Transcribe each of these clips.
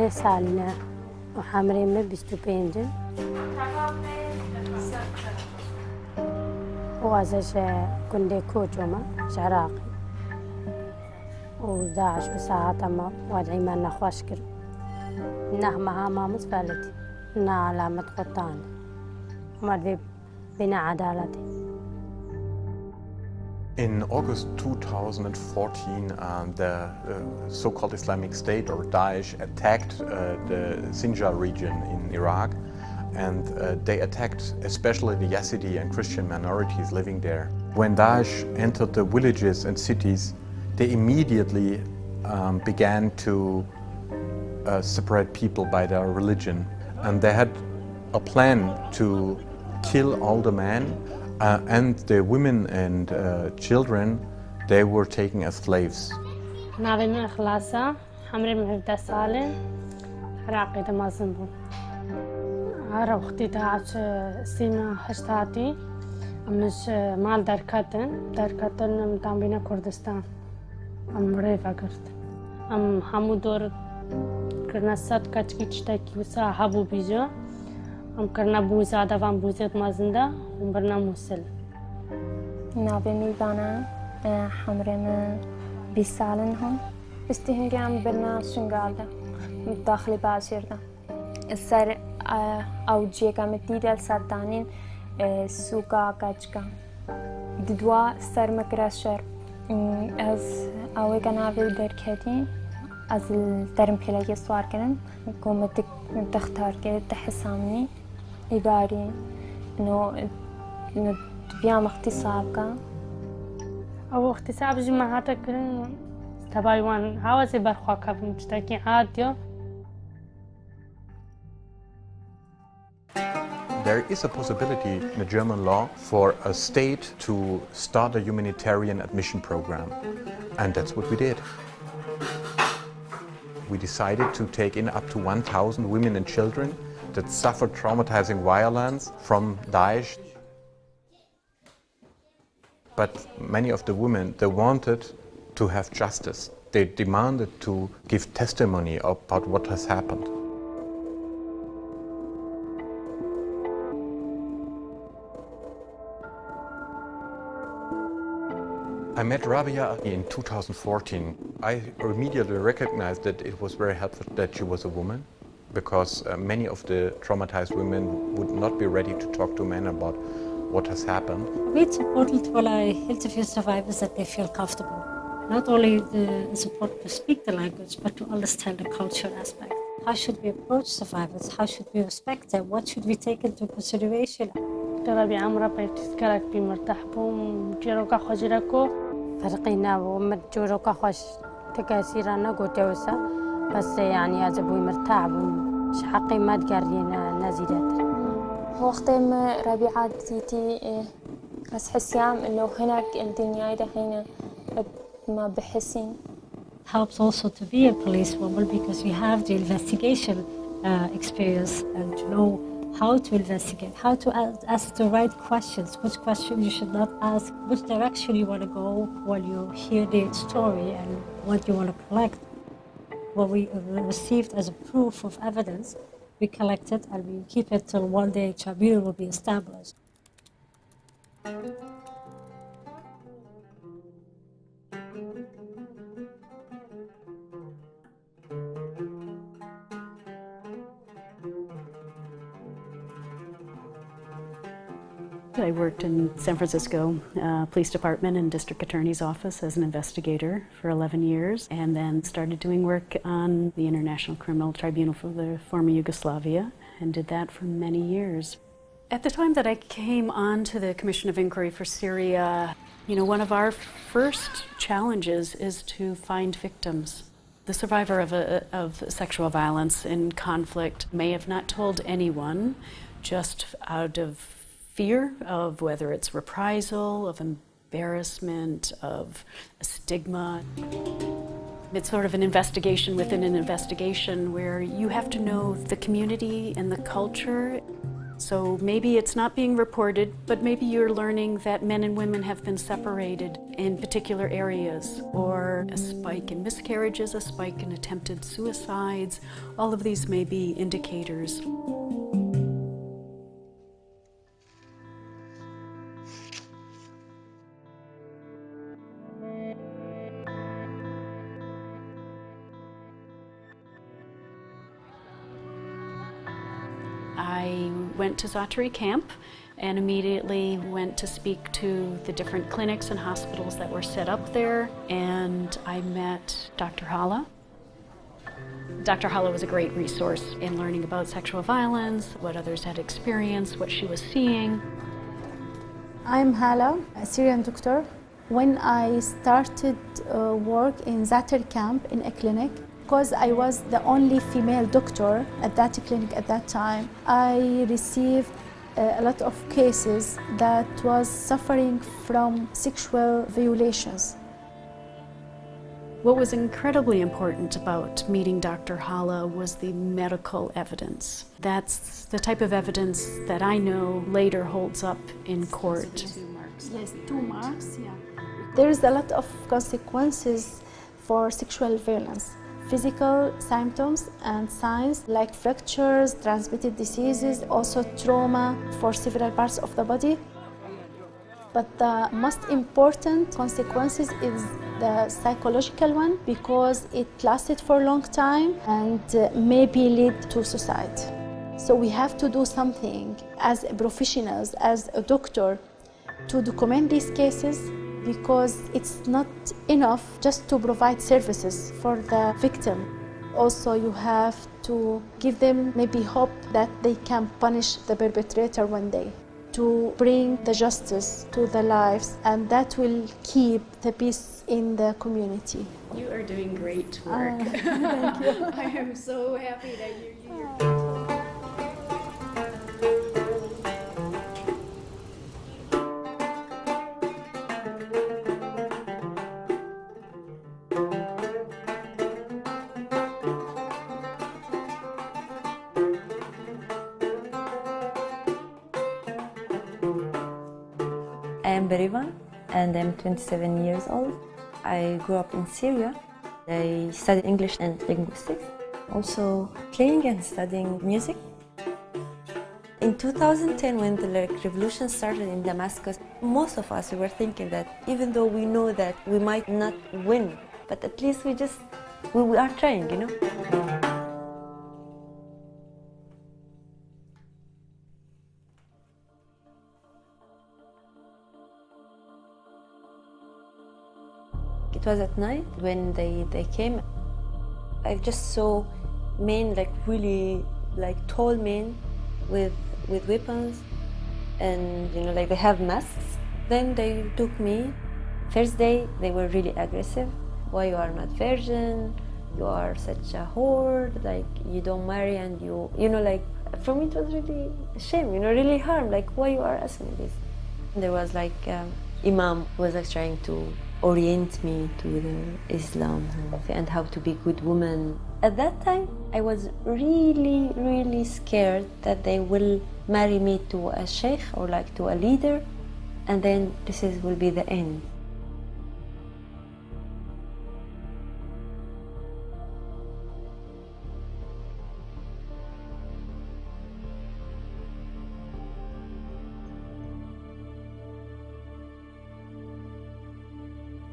ده سالنا وحمري من بيستو بينجن وازش كندي كوجوما عراقي وداعش بساعات ما وادعي ما نخواشكر نهمها ما مزبالتي نا علامة قطان ومرضي بنا عدالتي. In August 2014, the so-called Islamic State or Daesh attacked the Sinjar region in Iraq, and they attacked especially the Yazidi and Christian minorities living there. When Daesh entered the villages and cities, they immediately began to separate people by their religion, and they had a plan to kill all the men. And the women and children, they were taken as slaves. نابين خلاصة حمري مهبدا سالن عراقي دمازنبو عرب اختي داعش سيما هشتاتي مش مال دركتن متعمبين كردستان ريفا قرت همو دور كرنا سات كاتشكي تشتاكي وسا هابو بيجو كرنا بوزا دافان بوزيت مازندا ومبرنا موسل نابي ميبانا حمرنا بيسالن هم استهنجام برنا شنغالدا متداخل باشيردا السر او جيكا متيدا السردانين سوكا كاتشكا ددوا سر مكراشر از اوه كنابي دركتين از الترم بلاقي سوار كنن كومتك تختار كده تحسامني إباري إنه بيام اختصابك أو اختصاب جماعتك تبايوان هاوزي برخواك بمشتاكي عاديو. There is a possibility in the German law for a state to start a humanitarian admission program, and that's what we did. We decided to take in up to 1,000 women and children that suffered traumatizing violence from Daesh. But many of the women, they wanted to have justice. They demanded to give testimony about what has happened. I met Rabia in 2014. I immediately recognized that it was very helpful that she was a woman, because many of the traumatized women would not be ready to talk to men about what has happened. It's important for interview survivors that they feel comfortable. Not only it's important to speak the language, but to understand the cultural aspect. How should we approach survivors? How should we respect them? What should we take into consideration? ربي عمرها بيتذكرك بمرتاحبهم جيروكا خجركو فرقينا ومرجوروكا خوش تكاسيرانا قوتوسا بس يعني أزبوي مرتاحبهم شحقي ما تقرينا نزيدات وقت ما ربيعة تيتي بس حسيام إنه هناك الدنيا دحين ما بحسين. Helps also to be a policewoman because you have the investigation experience and to know how to investigate, how to ask the right questions, which questions you should not ask, which direction you want to go when you hear the story and what you want to collect. What we received as a proof of evidence, we collect it and we keep it till one day a tribunal will be established. I worked in San Francisco Police Department and District Attorney's Office as an investigator for 11 years, and then started doing work on the International Criminal Tribunal for the former Yugoslavia, and did that for many years. At the time that I came on to the Commission of Inquiry for Syria, one of our first challenges is to find victims. The survivor of sexual violence in conflict may have not told anyone, just out of fear of whether it's reprisal, of embarrassment, of a stigma. It's sort of an investigation within an investigation where you have to know the community and the culture. So maybe it's not being reported, but maybe you're learning that men and women have been separated in particular areas, or are a spike in miscarriages, a spike in attempted suicides. All of these may be indicators. I went to Zatari camp and immediately went to speak to the different clinics and hospitals that were set up there, and I met Dr. Hala. Dr. Hala was a great resource in learning about sexual violence, what others had experienced, what she was seeing. I'm Hala, a Syrian doctor. When I started work in Zatari camp in a clinic, because I was the only female doctor at that clinic at that time, I received a lot of cases that was suffering from sexual violations. What was incredibly important about meeting Dr. Hala was the medical evidence. That's the type of evidence that I know later holds up in court. Yes, 2 marks, yeah. There's a lot of consequences for sexual violence. Physical symptoms and signs like fractures, transmitted diseases, also trauma for several parts of the body. But the most important consequences is the psychological one, because it lasted for a long time and maybe lead to suicide. So we have to do something as professionals, as a doctor, to document these cases, because it's not enough just to provide services for the victim. Also, you have to give them maybe hope that they can punish the perpetrator one day, to bring the justice to the lives, and that will keep the peace in the community. You are doing great work. Thank you. I am so happy that you're here. I am Berivan and I'm 27 years old. I grew up in Syria. I studied English and linguistics, also playing and studying music. In 2010, when the revolution started in Damascus, most of us were thinking that even though we know that we might not win, but at least we are trying, you know? It was at night when they came. I just saw men, like really tall men with weapons, and you know, like they have masks. Then they took me. First day they were really aggressive. Why you are not virgin? You are such a whore. Like you don't marry, and you know, like for me it was really a shame. You know, really harm. Like why you are asking this? And there was like Imam who was like trying to orient me to the Islam and how to be a good woman. At that time, I was really, really scared that they will marry me to a sheikh or like to a leader, and then will be the end.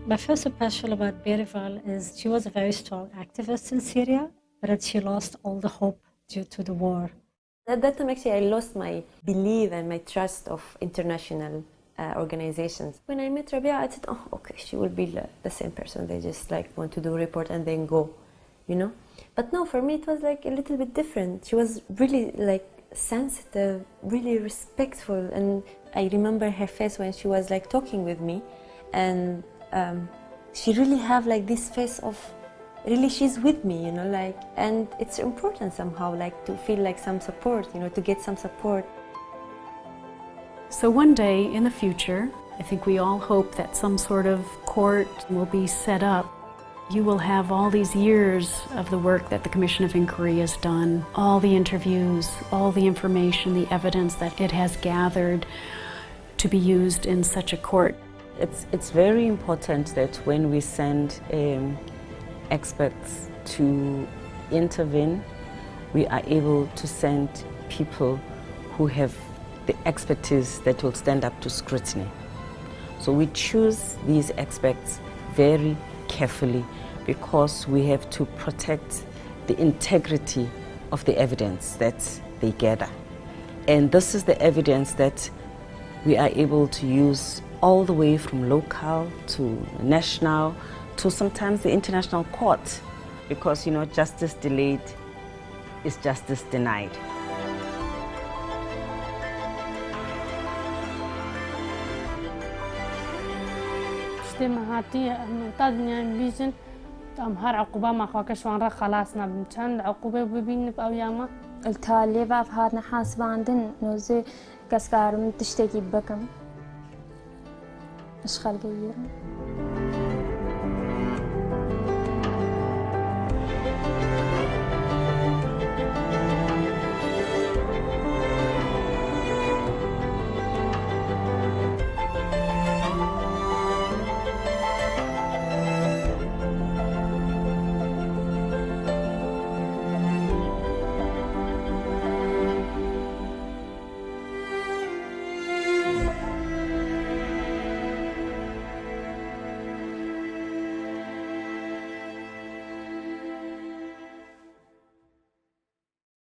My first impression about Berivan is she was a very strong activist in Syria, but she lost all the hope due to the war. At that time, actually, I lost my belief and my trust of international organizations. When I met Rabia, I said, oh, okay, she will be the same person. They just like want to do a report and then go, you know? But no, for me, it was like a little bit different. She was really like sensitive, really respectful. And I remember her face when she was like talking with me, and she really have like this face of really she's with me, you know, like, and it's important somehow like to feel like some support, you know, to get some support. So one day in the future, I think we all hope that some sort of court will be set up. You will have all these years of the work that the Commission of Inquiry has done, all the interviews, all the information, the evidence that it has gathered to be used in such a court. It's very important that when we send experts to intervene, we are able to send people who have the expertise that will stand up to scrutiny. So we choose these experts very carefully because we have to protect the integrity of the evidence that they gather. And this is the evidence that we are able to use all the way from local to national to sometimes the international court, because, you know, justice delayed is justice denied. اجتماعاتي معتادني بيجن أمهار عقوبة ما خاكش وان را خلاصنا بمشان عقوبة ببين بأوياما التالي بعض هادنا حاسب عندن نوزي كسكار من تشتكي بكم مش خلقية